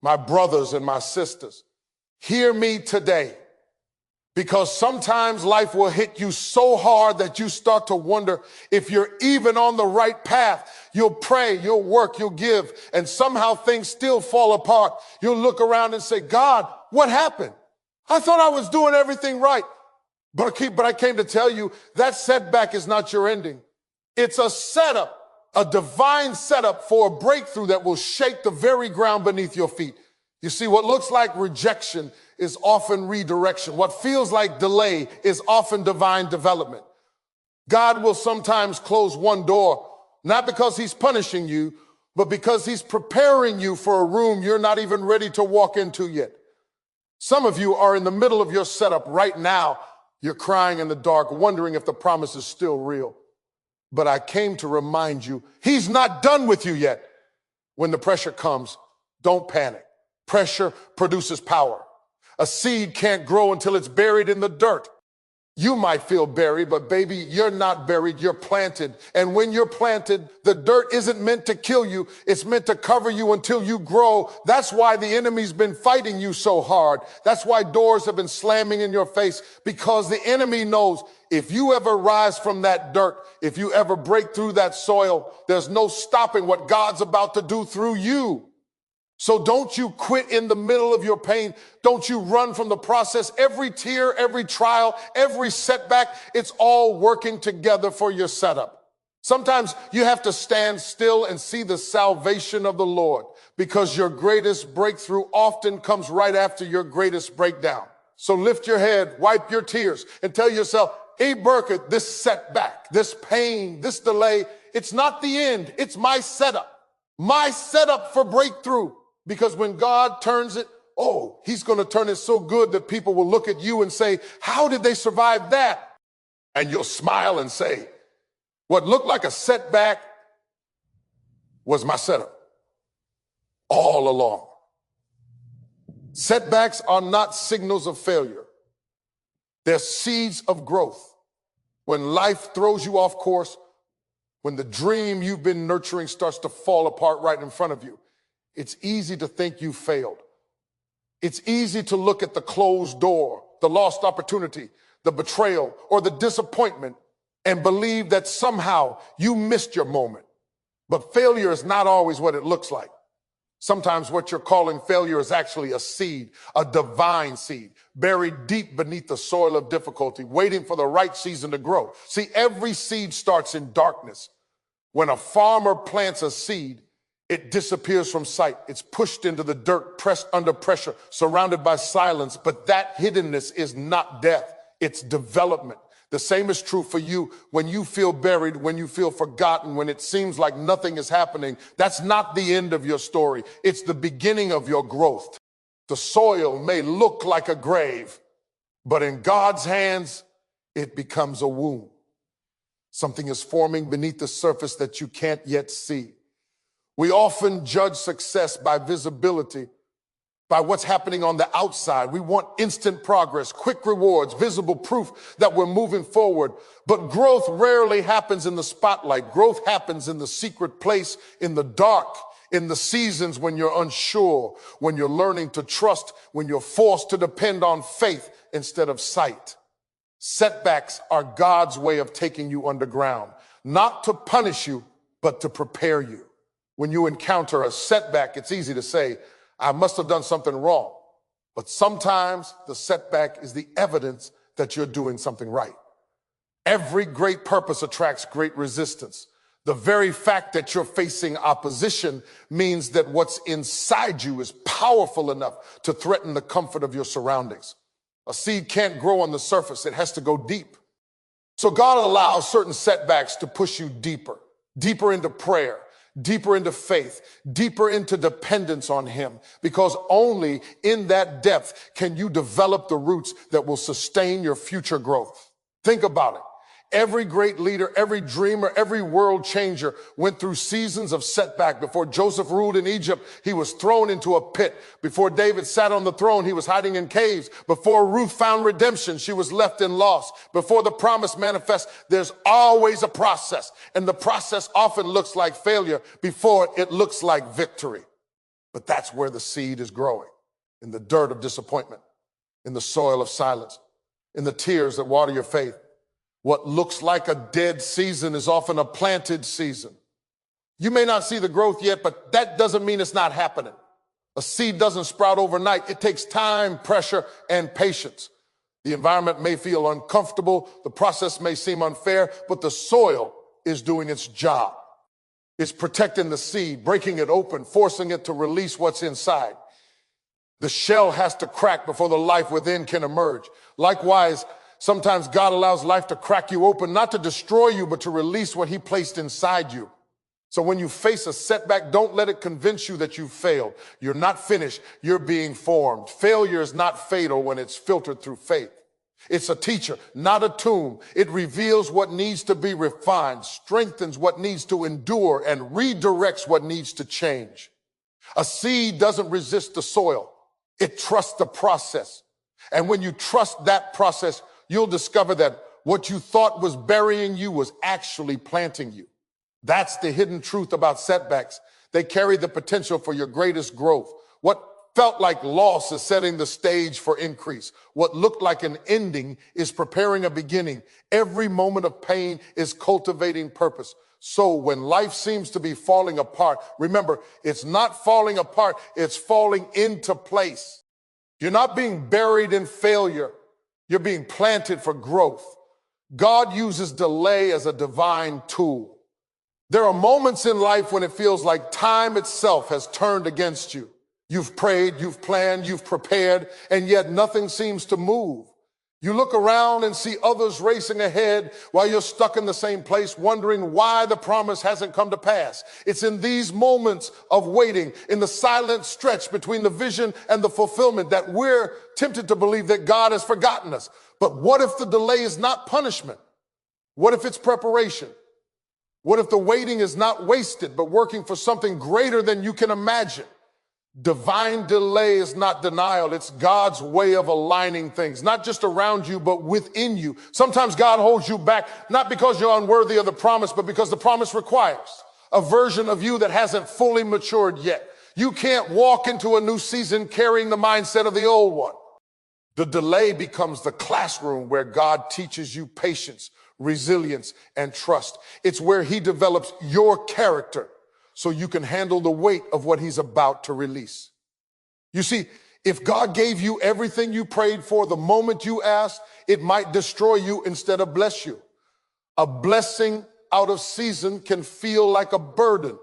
My brothers and my sisters, hear me today, because sometimes life will hit you so hard that you start to wonder if you're even on the right path. You'll pray, you'll work, you'll give, and somehow things still fall apart. You'll look around and say, God, what happened? I thought I was doing everything right. But I came to tell you that setback is not your ending. It's a setup, a divine setup for a breakthrough that will shake the very ground beneath your feet. You see, what looks like rejection is often redirection. What feels like delay is often divine development. God will sometimes close one door, not because he's punishing you, but because he's preparing you for a room you're not even ready to walk into yet. Some of you are in the middle of your setup right now. You're crying in the dark, wondering if the promise is still real. But I came to remind you, he's not done with you yet. When the pressure comes, don't panic. Pressure produces power. A seed can't grow until it's buried in the dirt. You might feel buried, but baby, you're not buried, you're planted. And when you're planted, the dirt isn't meant to kill you. It's meant to cover you until you grow. That's why the enemy's been fighting you so hard. That's why doors have been slamming in your face, because the enemy knows if you ever rise from that dirt, if you ever break through that soil, there's no stopping what God's about to do through you. So don't you quit in the middle of your pain. Don't you run from the process. Every tear, every trial, every setback, it's all working together for your setup. Sometimes you have to stand still and see the salvation of the Lord, because your greatest breakthrough often comes right after your greatest breakdown. So lift your head, wipe your tears, and tell yourself, hey, Burkett, this setback, this pain, this delay, it's not the end. It's my setup for breakthrough. Because when God turns it, he's going to turn it so good that people will look at you and say, how did they survive that? And you'll smile and say, what looked like a setback was my setup all along. Setbacks are not signals of failure. They're seeds of growth. When life throws you off course, when the dream you've been nurturing starts to fall apart right in front of you, it's easy to think you failed. It's easy to look at the closed door, the lost opportunity, the betrayal, or the disappointment and believe that somehow you missed your moment. But failure is not always what it looks like. Sometimes what you're calling failure is actually a seed, a divine seed, buried deep beneath the soil of difficulty, waiting for the right season to grow. See, every seed starts in darkness. When a farmer plants a seed, it disappears from sight. It's pushed into the dirt, pressed under pressure, surrounded by silence. But that hiddenness is not death. It's development. The same is true for you. When you feel buried, when you feel forgotten, when it seems like nothing is happening, that's not the end of your story. It's the beginning of your growth. The soil may look like a grave, but in God's hands, it becomes a womb. Something is forming beneath the surface that you can't yet see. We often judge success by visibility, by what's happening on the outside. We want instant progress, quick rewards, visible proof that we're moving forward. But growth rarely happens in the spotlight. Growth happens in the secret place, in the dark, in the seasons when you're unsure, when you're learning to trust, when you're forced to depend on faith instead of sight. Setbacks are God's way of taking you underground, not to punish you, but to prepare you. When you encounter a setback, it's easy to say, I must have done something wrong. But sometimes the setback is the evidence that you're doing something right. Every great purpose attracts great resistance. The very fact that you're facing opposition means that what's inside you is powerful enough to threaten the comfort of your surroundings. A seed can't grow on the surface. It has to go deep. So God allows certain setbacks to push you deeper, deeper into prayer, deeper into faith, deeper into dependence on him, because only in that depth can you develop the roots that will sustain your future growth. Think about it. Every great leader, every dreamer, every world changer went through seasons of setback. Before Joseph ruled in Egypt, he was thrown into a pit. Before David sat on the throne, he was hiding in caves. Before Ruth found redemption, she was left in loss. Before the promise manifests, there's always a process. And the process often looks like failure before it looks like victory. But that's where the seed is growing, in the dirt of disappointment, in the soil of silence, in the tears that water your faith. What looks like a dead season is often a planted season. You may not see the growth yet, but that doesn't mean it's not happening. A seed doesn't sprout overnight. It takes time, pressure, and patience. The environment may feel uncomfortable. The process may seem unfair, but the soil is doing its job. It's protecting the seed, breaking it open, forcing it to release what's inside. The shell has to crack before the life within can emerge. Likewise, sometimes God allows life to crack you open, not to destroy you, but to release what he placed inside you. So when you face a setback, don't let it convince you that you failed. You're not finished. You're being formed. Failure is not fatal when it's filtered through faith. It's a teacher, not a tomb. It reveals what needs to be refined, strengthens what needs to endure, and redirects what needs to change. A seed doesn't resist the soil. It trusts the process. And when you trust that process, you'll discover that what you thought was burying you was actually planting you. That's the hidden truth about setbacks. They carry the potential for your greatest growth. What felt like loss is setting the stage for increase. What looked like an ending is preparing a beginning. Every moment of pain is cultivating purpose. So when life seems to be falling apart, remember, it's not falling apart, it's falling into place. You're not being buried in failure. You're being planted for growth. God uses delay as a divine tool. There are moments in life when it feels like time itself has turned against you. You've prayed, you've planned, you've prepared, and yet nothing seems to move. You look around and see others racing ahead while you're stuck in the same place, wondering why the promise hasn't come to pass. It's in these moments of waiting, in the silent stretch between the vision and the fulfillment, that we're tempted to believe that God has forgotten us. But what if the delay is not punishment? What if it's preparation? What if the waiting is not wasted, but working for something greater than you can imagine? Divine delay is not denial. It's God's way of aligning things, not just around you, but within you. Sometimes God holds you back, not because you're unworthy of the promise, but because the promise requires a version of you that hasn't fully matured yet. You can't walk into a new season carrying the mindset of the old one. The delay becomes the classroom where God teaches you patience, resilience, and trust. It's where he develops your character so you can handle the weight of what he's about to release. You see, if God gave you everything you prayed for the moment you asked, it might destroy you instead of bless you. A blessing out of season can feel like a burden.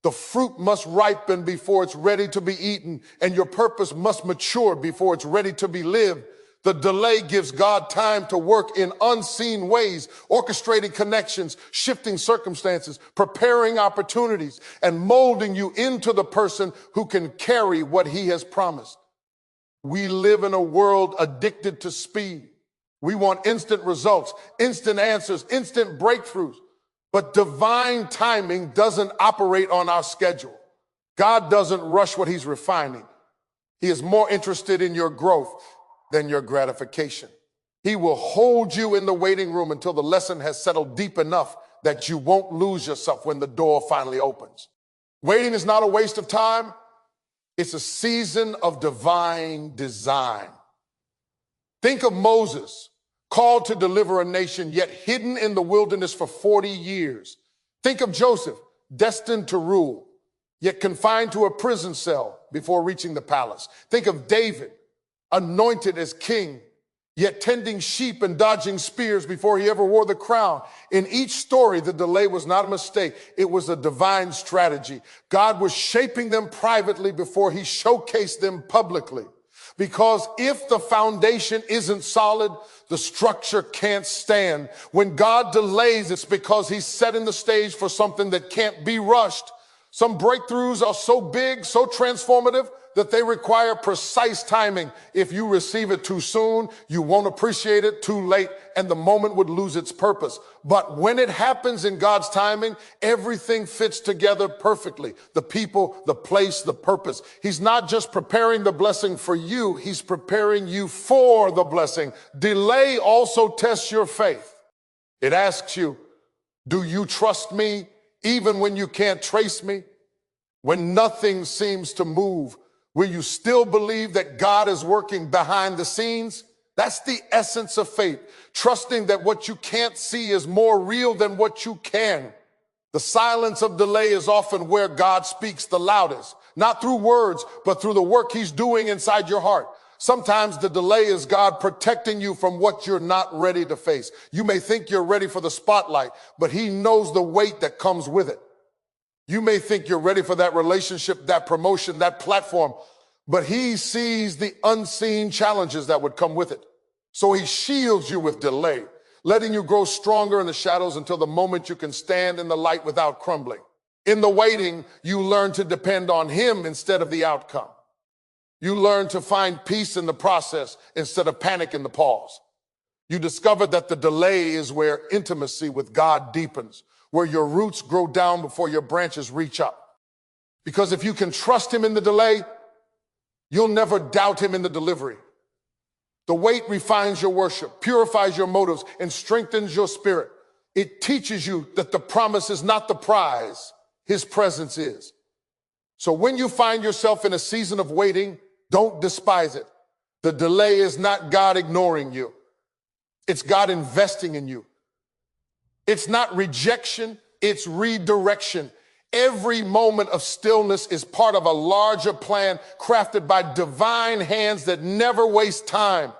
The fruit must ripen before it's ready to be eaten, and your purpose must mature before it's ready to be lived. The delay gives God time to work in unseen ways, orchestrating connections, shifting circumstances, preparing opportunities, and molding you into the person who can carry what he has promised. We live in a world addicted to speed. We want instant results, instant answers, instant breakthroughs. But divine timing doesn't operate on our schedule. God doesn't rush what he's refining. He is more interested in your growth than your gratification. He will hold you in the waiting room until the lesson has settled deep enough that you won't lose yourself when the door finally opens. Waiting is not a waste of time. It's a season of divine design. Think of Moses, called to deliver a nation, yet hidden in the wilderness for 40 years. Think of Joseph, destined to rule, yet confined to a prison cell before reaching the palace. Think of David, anointed as king, yet tending sheep and dodging spears before he ever wore the crown. In each story, the delay was not a mistake. It was a divine strategy. God was shaping them privately before he showcased them publicly. Because if the foundation isn't solid, the structure can't stand. When God delays, it's because he's setting the stage for something that can't be rushed. Some breakthroughs are so big, so transformative, that they require precise timing. If you receive it too soon, you won't appreciate it. Too late, and the moment would lose its purpose. But when it happens in God's timing, everything fits together perfectly. The people, the place, the purpose. He's not just preparing the blessing for you, he's preparing you for the blessing. Delay also tests your faith. It asks you, do you trust me even when you can't trace me? When nothing seems to move, will you still believe that God is working behind the scenes? That's the essence of faith, trusting that what you can't see is more real than what you can. The silence of delay is often where God speaks the loudest, not through words, but through the work he's doing inside your heart. Sometimes the delay is God protecting you from what you're not ready to face. You may think you're ready for the spotlight, but he knows the weight that comes with it. You may think you're ready for that relationship, that promotion, that platform, but he sees the unseen challenges that would come with it. So he shields you with delay, letting you grow stronger in the shadows until the moment you can stand in the light without crumbling. In the waiting, you learn to depend on him instead of the outcome. You learn to find peace in the process instead of panic in the pause. You discover that the delay is where intimacy with God deepens, where your roots grow down before your branches reach up. Because if you can trust him in the delay, you'll never doubt him in the delivery. The wait refines your worship, purifies your motives, and strengthens your spirit. It teaches you that the promise is not the prize, his presence is. So when you find yourself in a season of waiting, don't despise it. The delay is not God ignoring you. It's God investing in you. It's not rejection, it's redirection. Every moment of stillness is part of a larger plan crafted by divine hands that never waste time.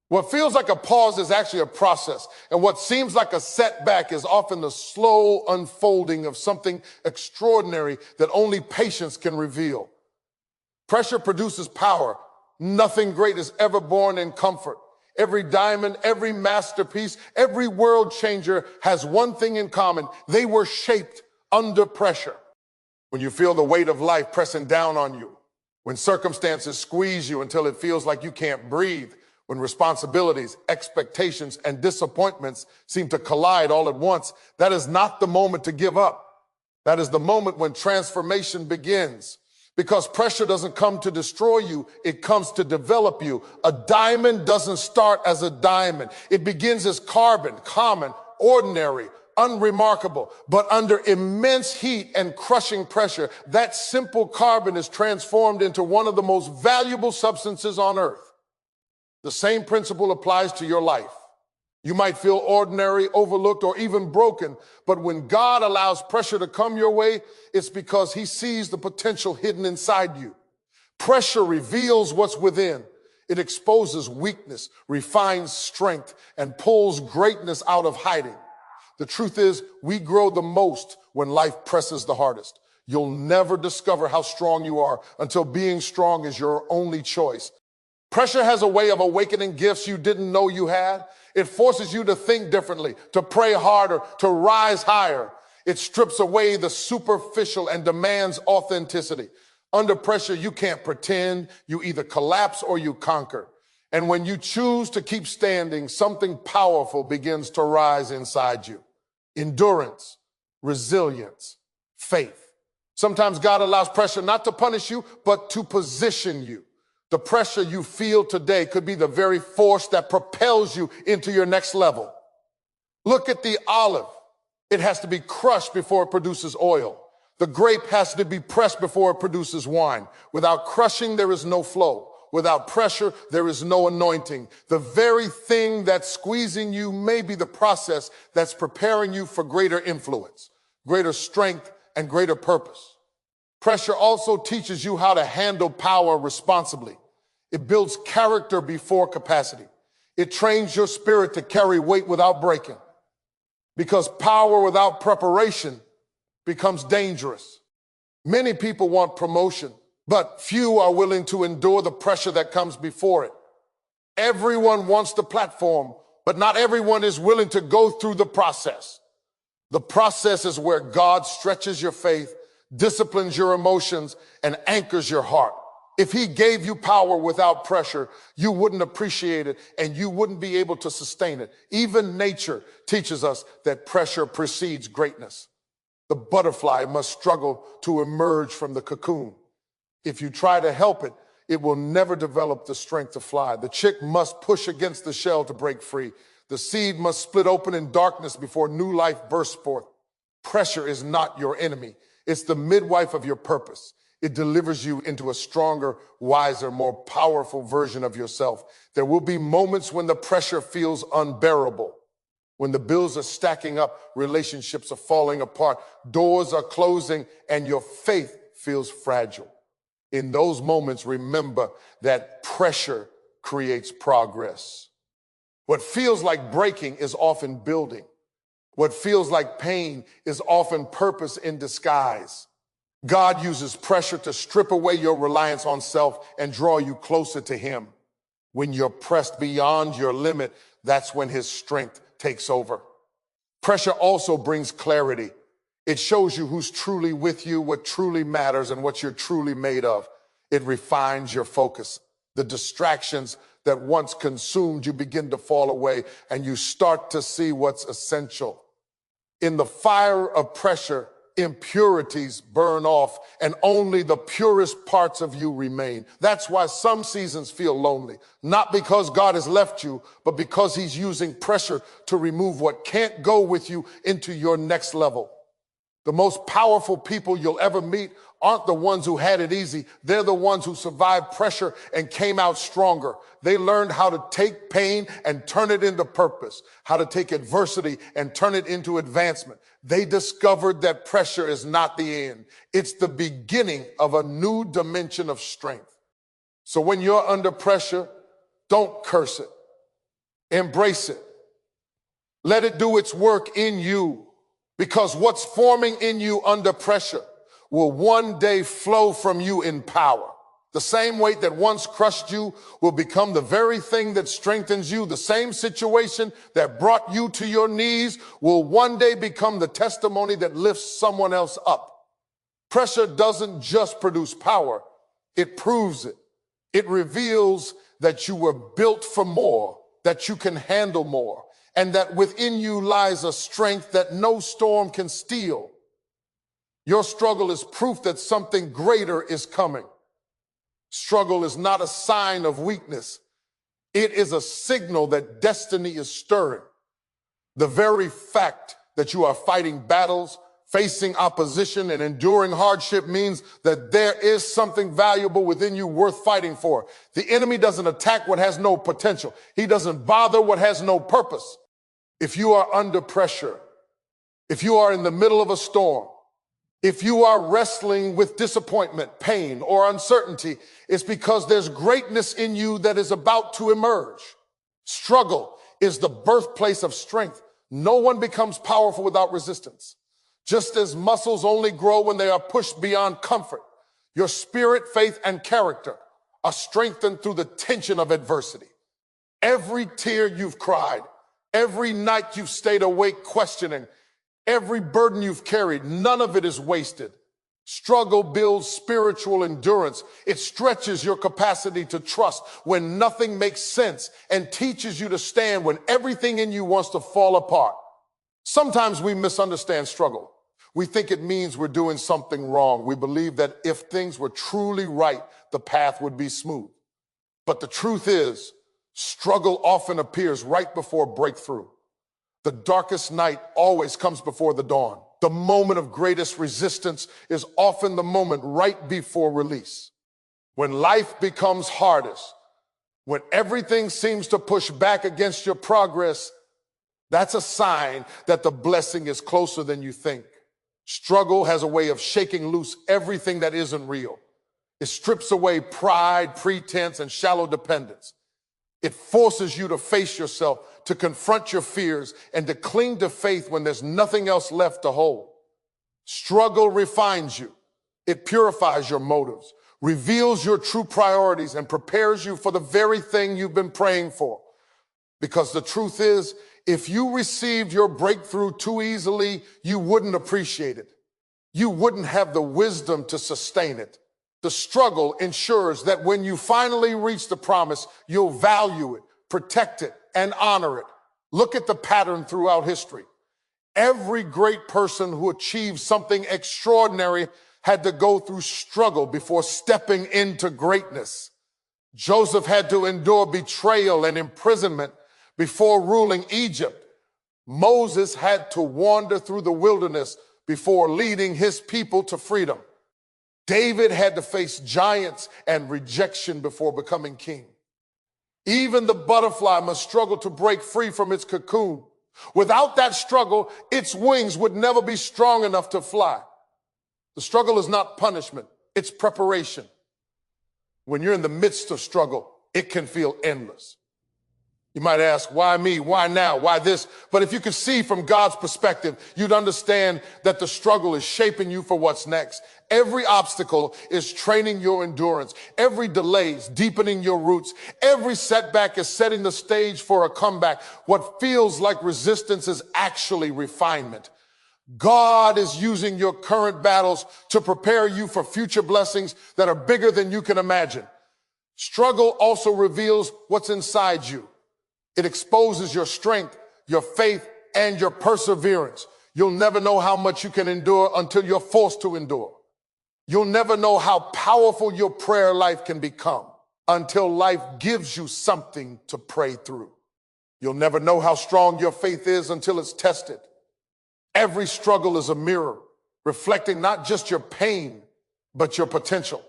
What feels like a pause is actually a process, and what seems like a setback is often the slow unfolding of something extraordinary that only patience can reveal. Pressure produces power. Nothing great is ever born in comfort. Every diamond, every masterpiece, every world changer has one thing in common. They were shaped under pressure. When you feel the weight of life pressing down on you, when circumstances squeeze you until it feels like you can't breathe, when responsibilities, expectations, and disappointments seem to collide all at once, that is not the moment to give up. That is the moment when transformation begins. Because pressure doesn't come to destroy you, it comes to develop you. A diamond doesn't start as a diamond. It begins as carbon, common, ordinary, unremarkable. But under immense heat and crushing pressure, that simple carbon is transformed into one of the most valuable substances on earth. The same principle applies to your life. You might feel ordinary, overlooked, or even broken, but when God allows pressure to come your way, it's because he sees the potential hidden inside you. Pressure reveals what's within. It exposes weakness, refines strength, and pulls greatness out of hiding. The truth is, we grow the most when life presses the hardest. You'll never discover how strong you are until being strong is your only choice. Pressure has a way of awakening gifts you didn't know you had. It forces you to think differently, to pray harder, to rise higher. It strips away the superficial and demands authenticity. Under pressure, you can't pretend. You either collapse or you conquer. And when you choose to keep standing, something powerful begins to rise inside you. Endurance, resilience, faith. Sometimes God allows pressure not to punish you, but to position you. The pressure you feel today could be the very force that propels you into your next level. Look at the olive. It has to be crushed before it produces oil. The grape has to be pressed before it produces wine. Without crushing, there is no flow. Without pressure, there is no anointing. The very thing that's squeezing you may be the process that's preparing you for greater influence, greater strength, and greater purpose. Pressure also teaches you how to handle power responsibly. It builds character before capacity. It trains your spirit to carry weight without breaking. Because power without preparation becomes dangerous. Many people want promotion, but few are willing to endure the pressure that comes before it. Everyone wants the platform, but not everyone is willing to go through the process. The process is where God stretches your faith, disciplines your emotions, and anchors your heart. If he gave you power without pressure, you wouldn't appreciate it and you wouldn't be able to sustain it. Even nature teaches us that pressure precedes greatness. The butterfly must struggle to emerge from the cocoon. If you try to help it, it will never develop the strength to fly. The chick must push against the shell to break free. The seed must split open in darkness before new life bursts forth. Pressure is not your enemy. It's the midwife of your purpose. It delivers you into a stronger, wiser, more powerful version of yourself. There will be moments when the pressure feels unbearable, when the bills are stacking up, relationships are falling apart, doors are closing, and your faith feels fragile. In those moments, remember that pressure creates progress. What feels like breaking is often building. What feels like pain is often purpose in disguise. God uses pressure to strip away your reliance on self and draw you closer to Him. When you're pressed beyond your limit, that's when His strength takes over. Pressure also brings clarity. It shows you who's truly with you, what truly matters, and what you're truly made of. It refines your focus. The distractions that once consumed you begin to fall away, and you start to see what's essential. In the fire of pressure, impurities burn off, and only the purest parts of you remain. That's why some seasons feel lonely, not because God has left you, but because He's using pressure to remove what can't go with you into your next level. The most powerful people you'll ever meet aren't the ones who had it easy. They're the ones who survived pressure and came out stronger. They learned how to take pain and turn it into purpose, how to take adversity and turn it into advancement. They discovered that pressure is not the end. It's the beginning of a new dimension of strength. So when you're under pressure, don't curse it. Embrace it. Let it do its work in you, because what's forming in you under pressure will one day flow from you in power. The same weight that once crushed you will become the very thing that strengthens you. The same situation that brought you to your knees will one day become the testimony that lifts someone else up. Pressure doesn't just produce power, it proves it. It reveals that you were built for more, that you can handle more, and that within you lies a strength that no storm can steal. Your struggle is proof that something greater is coming. Struggle is not a sign of weakness. It is a signal that destiny is stirring. The very fact that you are fighting battles, facing opposition, and enduring hardship means that there is something valuable within you worth fighting for. The enemy doesn't attack what has no potential. He doesn't bother what has no purpose. If you are under pressure, if you are in the middle of a storm, if you are wrestling with disappointment, pain, or uncertainty, it's because there's greatness in you that is about to emerge. Struggle is the birthplace of strength. No one becomes powerful without resistance. Just as muscles only grow when they are pushed beyond comfort, your spirit, faith, and character are strengthened through the tension of adversity. Every tear you've cried, every night you've stayed awake questioning, every burden you've carried, none of it is wasted. Struggle builds spiritual endurance. It stretches your capacity to trust when nothing makes sense and teaches you to stand when everything in you wants to fall apart. Sometimes we misunderstand struggle. We think it means we're doing something wrong. We believe that if things were truly right, the path would be smooth. But the truth is, struggle often appears right before breakthrough. The darkest night always comes before the dawn. The moment of greatest resistance is often the moment right before release. When life becomes hardest, when everything seems to push back against your progress, that's a sign that the blessing is closer than you think. Struggle has a way of shaking loose everything that isn't real. It strips away pride, pretense, and shallow dependence. It forces you to face yourself, to confront your fears, and to cling to faith when there's nothing else left to hold. Struggle refines you. It purifies your motives, reveals your true priorities, and prepares you for the very thing you've been praying for. Because the truth is, if you received your breakthrough too easily, you wouldn't appreciate it. You wouldn't have the wisdom to sustain it. The struggle ensures that when you finally reach the promise, you'll value it, protect it, and honor it. Look at the pattern throughout history. Every great person who achieved something extraordinary had to go through struggle before stepping into greatness. Joseph had to endure betrayal and imprisonment before ruling Egypt. Moses had to wander through the wilderness before leading his people to freedom. David had to face giants and rejection before becoming king. Even the butterfly must struggle to break free from its cocoon. Without that struggle, its wings would never be strong enough to fly. The struggle is not punishment, it's preparation. When you're in the midst of struggle, it can feel endless. You might ask, why me? Why now? Why this? But if you could see from God's perspective, you'd understand that the struggle is shaping you for what's next. Every obstacle is training your endurance. Every delay is deepening your roots. Every setback is setting the stage for a comeback. What feels like resistance is actually refinement. God is using your current battles to prepare you for future blessings that are bigger than you can imagine. Struggle also reveals what's inside you. It exposes your strength, your faith, and your perseverance. You'll never know how much you can endure until you're forced to endure. You'll never know how powerful your prayer life can become until life gives you something to pray through. You'll never know how strong your faith is until it's tested. Every struggle is a mirror, reflecting not just your pain, but your potential.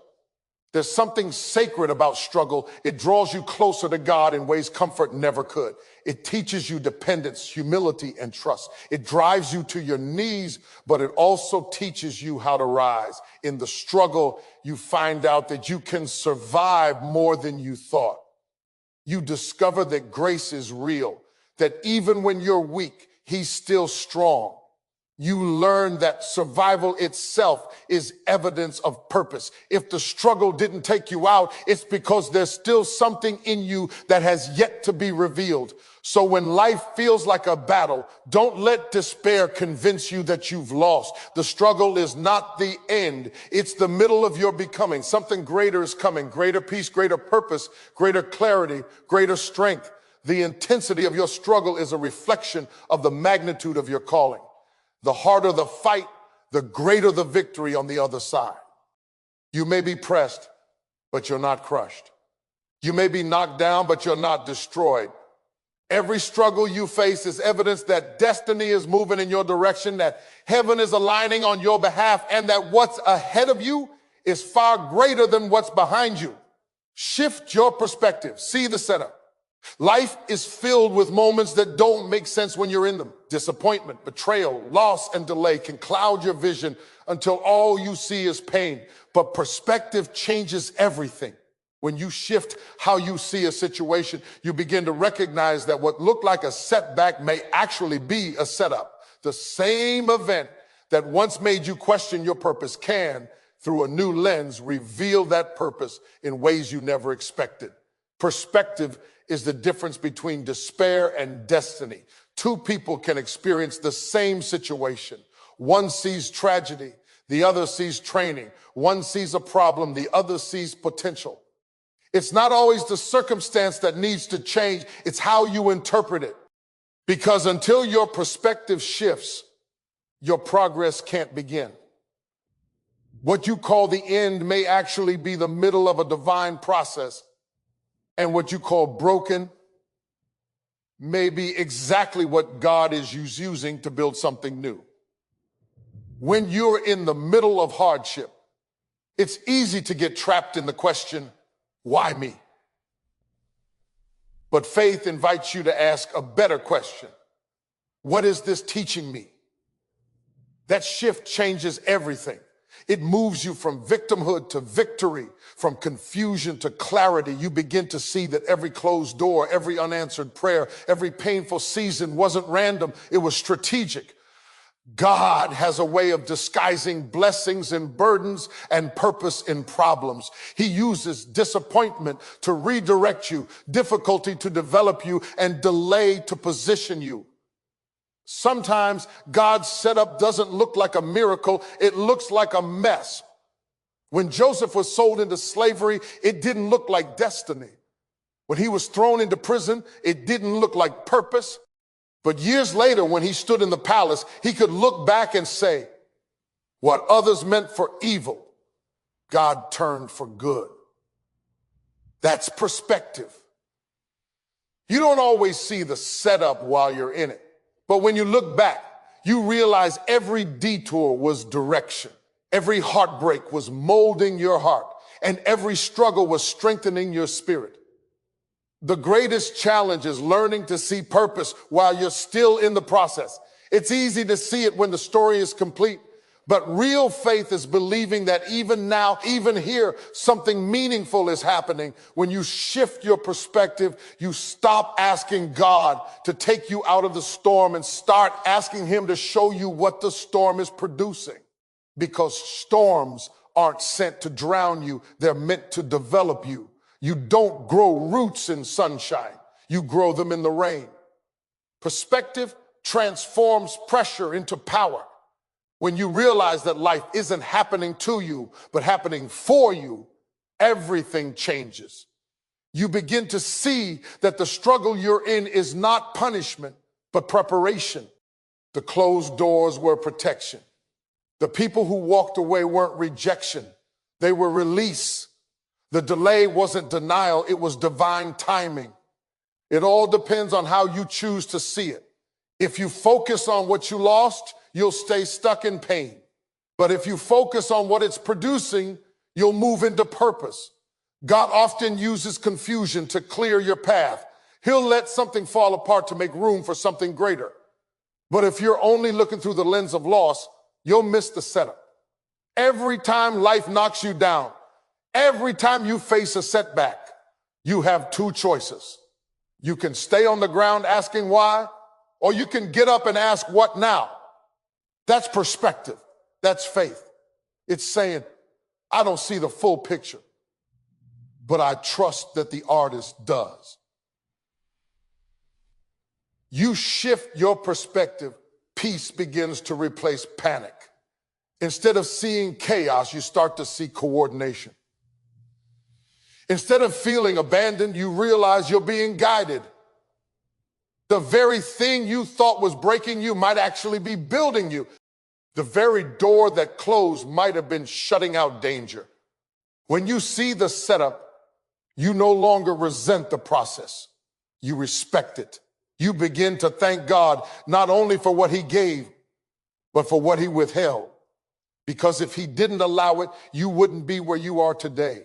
There's something sacred about struggle. It draws you closer to God in ways comfort never could. It teaches you dependence, humility, and trust. It drives you to your knees, but it also teaches you how to rise. In the struggle, you find out that you can survive more than you thought. You discover that grace is real, that even when you're weak, He's still strong. You learn that survival itself is evidence of purpose. If the struggle didn't take you out, it's because there's still something in you that has yet to be revealed. So when life feels like a battle, don't let despair convince you that you've lost. The struggle is not the end. It's the middle of your becoming. Something greater is coming. Greater peace, greater purpose, greater clarity, greater strength. The intensity of your struggle is a reflection of the magnitude of your calling. The harder the fight, the greater the victory on the other side. You may be pressed, but you're not crushed. You may be knocked down, but you're not destroyed. Every struggle you face is evidence that destiny is moving in your direction, that heaven is aligning on your behalf, and that what's ahead of you is far greater than what's behind you. Shift your perspective. See the setup. Life is filled with moments that don't make sense when you're in them. Disappointment, betrayal, loss, and delay can cloud your vision until all you see is pain. But perspective changes everything. When you shift how you see a situation, you begin to recognize that what looked like a setback may actually be a setup. The same event that once made you question your purpose can, through a new lens, reveal that purpose in ways you never expected. Perspective is the difference between despair and destiny. Two people can experience the same situation. One sees tragedy, the other sees training. One sees a problem, the other sees potential. It's not always the circumstance that needs to change, it's how you interpret it. Because until your perspective shifts, your progress can't begin. What you call the end may actually be the middle of a divine process. And what you call broken may be exactly what God is using to build something new. When you're in the middle of hardship, it's easy to get trapped in the question, why me? But faith invites you to ask a better question. What is this teaching me? That shift changes everything. It moves you from victimhood to victory, from confusion to clarity. You begin to see that every closed door, every unanswered prayer, every painful season wasn't random. It was strategic. God has a way of disguising blessings in burdens and purpose in problems. He uses disappointment to redirect you, difficulty to develop you, and delay to position you. Sometimes God's setup doesn't look like a miracle. It looks like a mess. When Joseph was sold into slavery, it didn't look like destiny. When he was thrown into prison, it didn't look like purpose. But years later, when he stood in the palace, he could look back and say, what others meant for evil, God turned for good. That's perspective. You don't always see the setup while you're in it. But when you look back, You realize every detour was direction. Every heartbreak was molding your heart, and every struggle was strengthening your spirit. The greatest challenge is learning to see purpose while you're still in the process. It's easy to see it when the story is complete, but real faith is believing that even now, even here, something meaningful is happening. When you shift your perspective, you stop asking God to take you out of the storm and start asking him to show you what the storm is producing. Because storms aren't sent to drown you, they're meant to develop you. You don't grow roots in sunshine, you grow them in the rain. Perspective transforms pressure into power. When you realize that life isn't happening to you, but happening for you, everything changes. You begin to see that the struggle you're in is not punishment, but preparation. The closed doors were protection. The people who walked away weren't rejection, they were release. The delay wasn't denial, it was divine timing. It all depends on how you choose to see it. If you focus on what you lost, you'll stay stuck in pain. But if you focus on what it's producing, you'll move into purpose. God often uses confusion to clear your path. He'll let something fall apart to make room for something greater. But if you're only looking through the lens of loss, you'll miss the setup. Every time life knocks you down, every time you face a setback, you have two choices. You can stay on the ground asking why, or you can get up and ask what now. That's perspective. That's faith. It's saying, I don't see the full picture, but I trust that the artist does. You shift your perspective, peace begins to replace panic. Instead of seeing chaos, you start to see coordination. Instead of feeling abandoned, you realize you're being guided. The very thing you thought was breaking you might actually be building you. The very door that closed might have been shutting out danger. When you see the setup, you no longer resent the process. You respect it. You begin to thank God not only for what he gave, but for what he withheld. Because if he didn't allow it, you wouldn't be where you are today.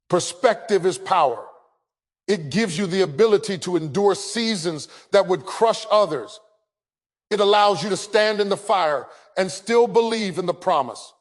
Perspective is power. It gives you the ability to endure seasons that would crush others. It allows you to stand in the fire and still believe in the promise.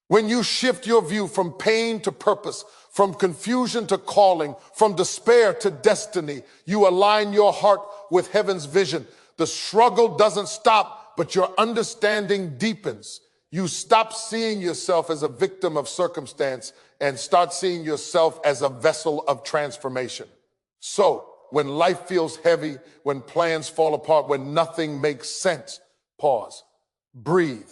When you shift your view from pain to purpose, from confusion to calling, from despair to destiny, you align your heart with heaven's vision. The struggle doesn't stop, but your understanding deepens. You stop seeing yourself as a victim of circumstance and start seeing yourself as a vessel of transformation. So, when life feels heavy, when plans fall apart, when nothing makes sense, pause, breathe,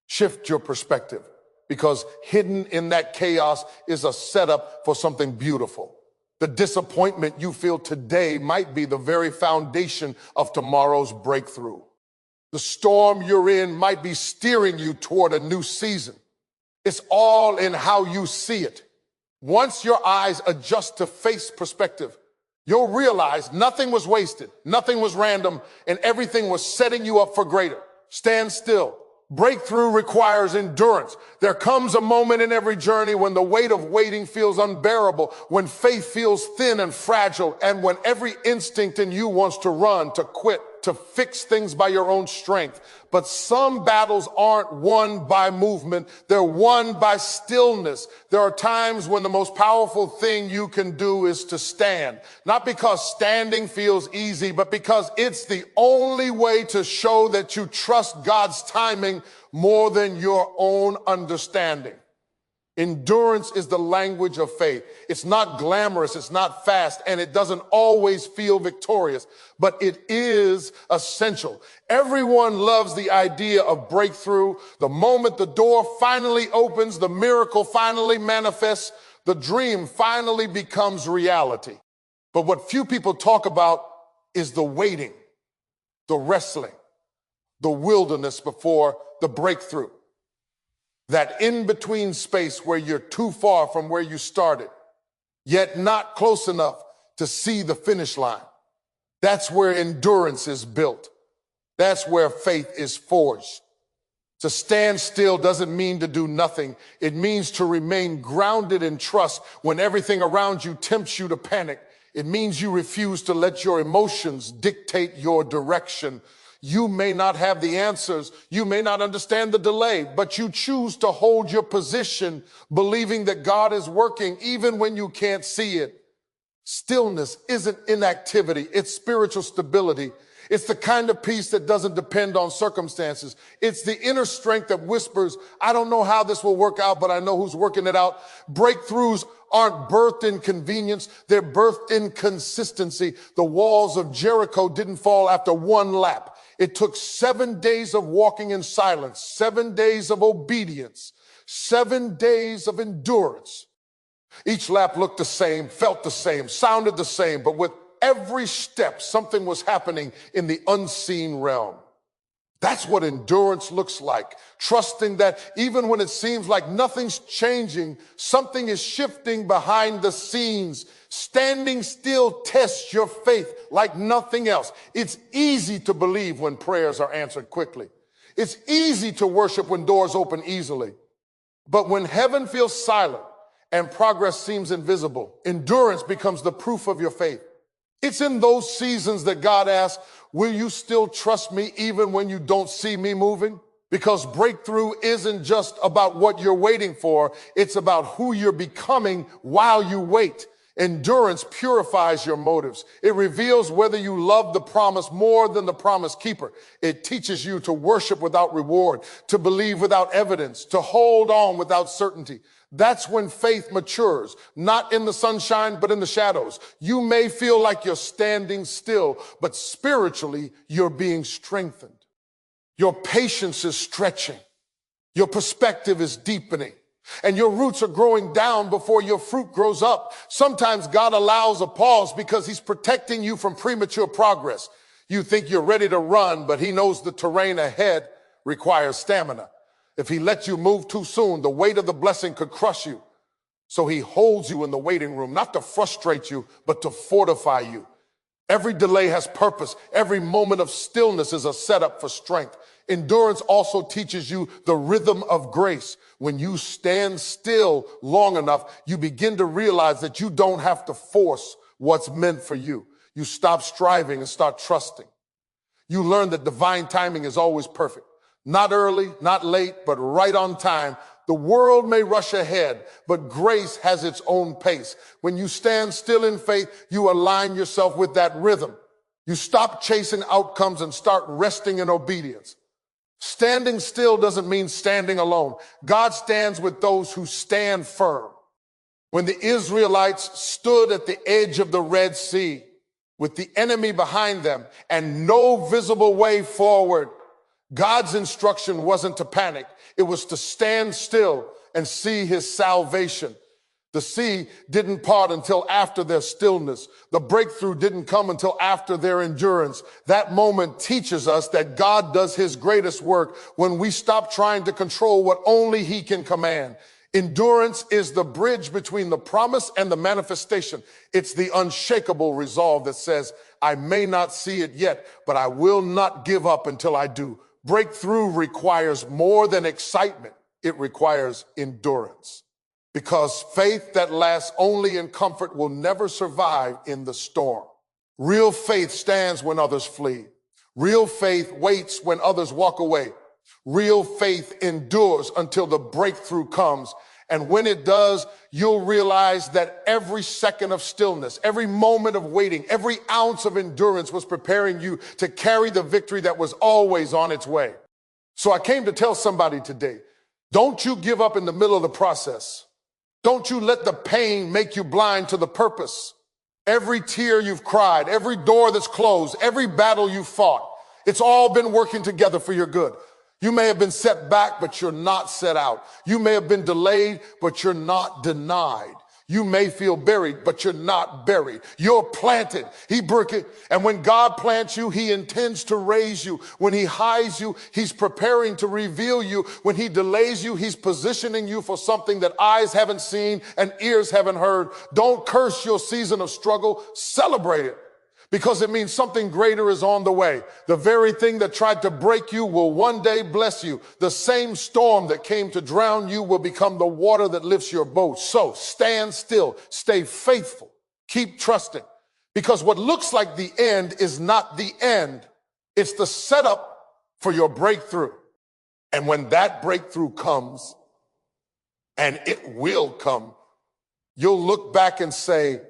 shift your perspective, because hidden in that chaos is a setup for something beautiful. The disappointment you feel today might be the very foundation of tomorrow's breakthrough. The storm you're in might be steering you toward a new season. It's all in how you see it. Once your eyes adjust to face perspective, you'll realize nothing was wasted, nothing was random, and everything was setting you up for greater. Stand still. Breakthrough requires endurance. There comes a moment in every journey when the weight of waiting feels unbearable, when faith feels thin and fragile, and when every instinct in you wants to run, to quit, to fix things by your own strength. But some battles aren't won by movement. They're won by stillness. There are times when the most powerful thing you can do is to stand. Not because standing feels easy, but because it's the only way to show that you trust God's timing more than your own understanding. Endurance is the language of faith. It's not glamorous, it's not fast, and it doesn't always feel victorious, but it is essential. Everyone loves the idea of breakthrough. The moment the door finally opens, the miracle finally manifests, the dream finally becomes reality. But what few people talk about is the waiting, the wrestling, the wilderness before the breakthrough. That in-between space where you're too far from where you started, yet not close enough to see the finish line. That's where endurance is built. That's where faith is forged. To stand still doesn't mean to do nothing. It means to remain grounded in trust when everything around you tempts you to panic. It means you refuse to let your emotions dictate your direction. You may not have the answers. You may not understand the delay, but you choose to hold your position, believing that God is working even when you can't see it. Stillness isn't inactivity. It's spiritual stability. It's the kind of peace that doesn't depend on circumstances. It's the inner strength that whispers, I don't know how this will work out, but I know who's working it out. Breakthroughs aren't birthed in convenience. They're birthed in consistency. The walls of Jericho didn't fall after one lap. It took 7 days of walking in silence, 7 days of obedience, 7 days of endurance. Each lap looked the same, felt the same, sounded the same, but with every step, something was happening in the unseen realm. That's what endurance looks like. Trusting that even when it seems like nothing's changing, something is shifting behind the scenes. Standing still tests your faith like nothing else. It's easy to believe when prayers are answered quickly. It's easy to worship when doors open easily. But when heaven feels silent and progress seems invisible, endurance becomes the proof of your faith. It's in those seasons that God asks, will you still trust me even when you don't see me moving? Because breakthrough isn't just about what you're waiting for. It's about who you're becoming while you wait. Endurance purifies your motives. It reveals whether you love the promise more than the promise keeper. It teaches you to worship without reward, to believe without evidence, to hold on without certainty. That's when faith matures, not in the sunshine, but in the shadows. You may feel like you're standing still, but spiritually, you're being strengthened. Your patience is stretching. Your perspective is deepening. And your roots are growing down before your fruit grows up. Sometimes God allows a pause because he's protecting you from premature progress. You think you're ready to run, but he knows the terrain ahead requires stamina. If he lets you move too soon, the weight of the blessing could crush you. So he holds you in the waiting room, not to frustrate you, but to fortify you. Every delay has purpose. Every moment of stillness is a setup for strength. Endurance also teaches you the rhythm of grace. When you stand still long enough, you begin to realize that you don't have to force what's meant for you. You stop striving and start trusting. You learn that divine timing is always perfect. Not early, not late, but right on time. The world may rush ahead, but grace has its own pace. When you stand still in faith, you align yourself with that rhythm. You stop chasing outcomes and start resting in obedience. Standing still doesn't mean standing alone. God stands with those who stand firm. When the Israelites stood at the edge of the Red Sea with the enemy behind them and no visible way forward, God's instruction wasn't to panic. It was to stand still and see his salvation. The sea didn't part until after their stillness. The breakthrough didn't come until after their endurance. That moment teaches us that God does his greatest work when we stop trying to control what only he can command. Endurance is the bridge between the promise and the manifestation. It's the unshakable resolve that says, I may not see it yet, but I will not give up until I do. Breakthrough requires more than excitement. It requires endurance. Because faith that lasts only in comfort will never survive in the storm. Real faith stands when others flee. Real faith waits when others walk away. Real faith endures until the breakthrough comes. And when it does, you'll realize that every second of stillness, every moment of waiting, every ounce of endurance was preparing you to carry the victory that was always on its way. So I came to tell somebody today, don't you give up in the middle of the process. Don't you let the pain make you blind to the purpose. Every tear you've cried, every door that's closed, every battle you fought, it's all been working together for your good. You may have been set back, but you're not set out. You may have been delayed, but you're not denied. You may feel buried, but you're not buried. You're planted. And when God plants you, he intends to raise you. When he hides you, he's preparing to reveal you. When he delays you, he's positioning you for something that eyes haven't seen and ears haven't heard. Don't curse your season of struggle. Celebrate it. because it means something greater is on the way. The very thing that tried to break you will one day bless you. The same storm that came to drown you will become the water that lifts your boat. So stand still, stay faithful, keep trusting, because what looks like the end is not the end. It's the setup for your breakthrough. And when that breakthrough comes, and it will come, you'll look back and say,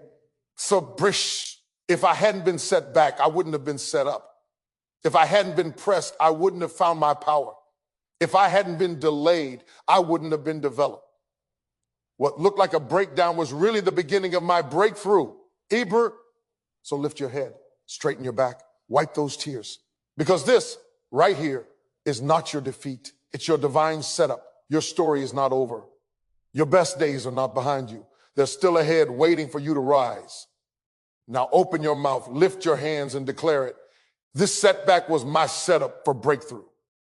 Fabrish, if I hadn't been set back, I wouldn't have been set up. If I hadn't been pressed, I wouldn't have found my power. If I hadn't been delayed, I wouldn't have been developed. What looked like a breakdown was really the beginning of my breakthrough. Eber, so lift your head, straighten your back, wipe those tears. Because this right here is not your defeat. It's your divine setup. Your story is not over. Your best days are not behind you. They're still ahead, waiting for you to rise. Now open your mouth, lift your hands and declare it. This setback was my setup for breakthrough.